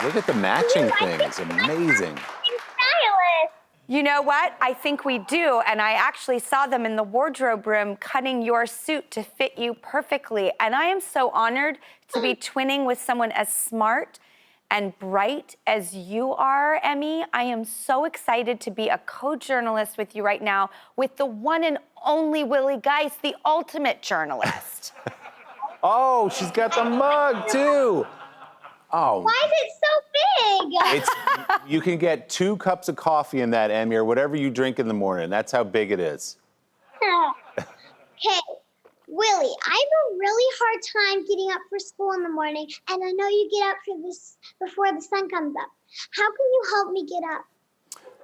Look at the matching things. Amazing. You know what? I think we do, and I actually saw them in the wardrobe room cutting your suit to fit you perfectly. And I am so honored to be twinning with someone as smart and bright as you are, Emmy. I am so excited to be a co-journalist with you right now with the one and only Willie Geist, the ultimate journalist. Oh, she's got the mug, too. Oh. Why is it so big? You can get 2 cups of coffee in that, Emmy, or whatever you drink in the morning. That's how big it is. Hey, Willie, I have a really hard time getting up for school in the morning, and I know you get up for this before the sun comes up. How can you help me get up?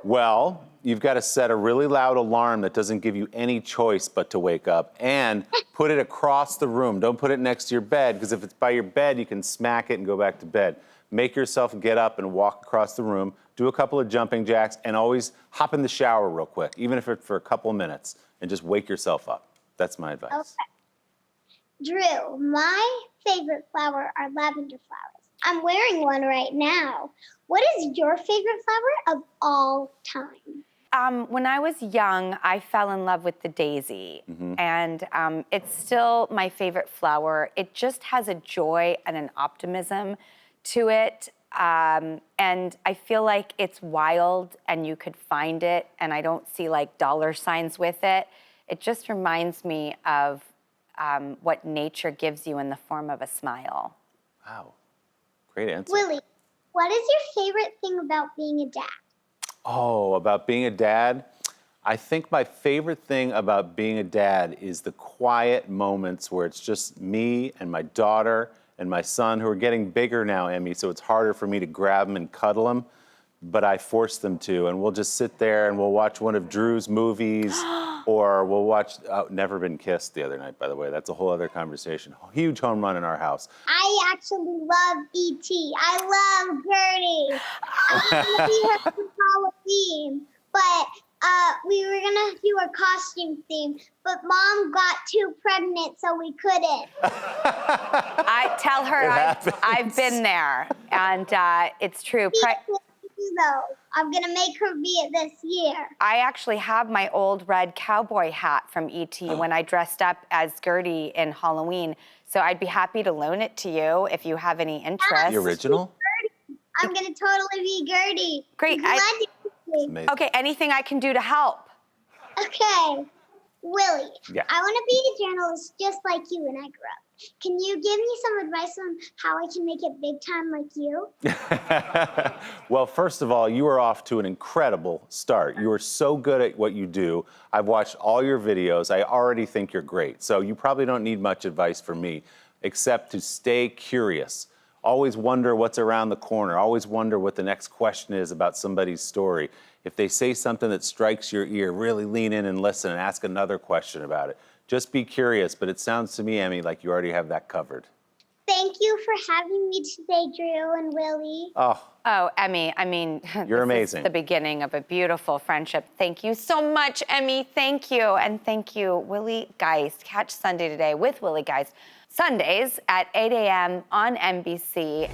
Well, you've got to set a really loud alarm that doesn't give you any choice but to wake up, and put it across the room. Don't put it next to your bed, because if it's by your bed, you can smack it and go back to bed. Make yourself get up and walk across the room, do a couple of jumping jacks, and always hop in the shower real quick, even if it's for a couple of minutes, and just wake yourself up. That's my advice. Okay. Drew, my favorite flower are lavender flowers. I'm wearing one right now. What is your favorite flower of all time? When I was young, I fell in love with the daisy, and it's still my favorite flower. It just has a joy and an optimism to it, and I feel like it's wild and you could find it, and I don't see like dollar signs with it. It just reminds me of what nature gives you in the form of a smile. Wow, great answer. Willie, what is your favorite thing about being a dad? Oh, about being a dad? I think my favorite thing about being a dad is the quiet moments where it's just me and my daughter and my son, who are getting bigger now, Emmy, so it's harder for me to grab them and cuddle them, but I force them to, and we'll just sit there and we'll watch one of Drew's movies, or we'll watch Never Been Kissed the other night, by the way. That's a whole other conversation. Huge home run in our house. I actually love E.T. I love Gertie. I want to be her for Halloween, but we were going to do a costume theme, but Mom got too pregnant, so we couldn't. I tell her I've been there, and it's true. Though. I'm going to make her be it this year. I actually have my old red cowboy hat from E.T. when I dressed up as Gertie in Halloween, so I'd be happy to loan it to you if you have any interest. The original? I'm going to totally be Gertie. Great. Okay, anything I can do to help? Okay. Willie, Yeah. I want to be a journalist just like you when I grew up. Can you give me some advice on how I can make it big time like you? Well, first of all, you are off to an incredible start. You are so good at what you do. I've watched all your videos. I already think you're great. So you probably don't need much advice from me, except to stay curious. Always wonder what's around the corner. Always wonder what the next question is about somebody's story. If they say something that strikes your ear, really lean in and listen and ask another question about it. Just be curious, but it sounds to me, Emmy, like you already have that covered. Thank you for having me today, Drew and Willie. Oh, Emmy, I mean, you're amazing. Is the beginning of a beautiful friendship. Thank you so much, Emmy. Thank you. And thank you, Willie Geist. Catch Sunday Today with Willie Geist, Sundays at 8 a.m. on NBC.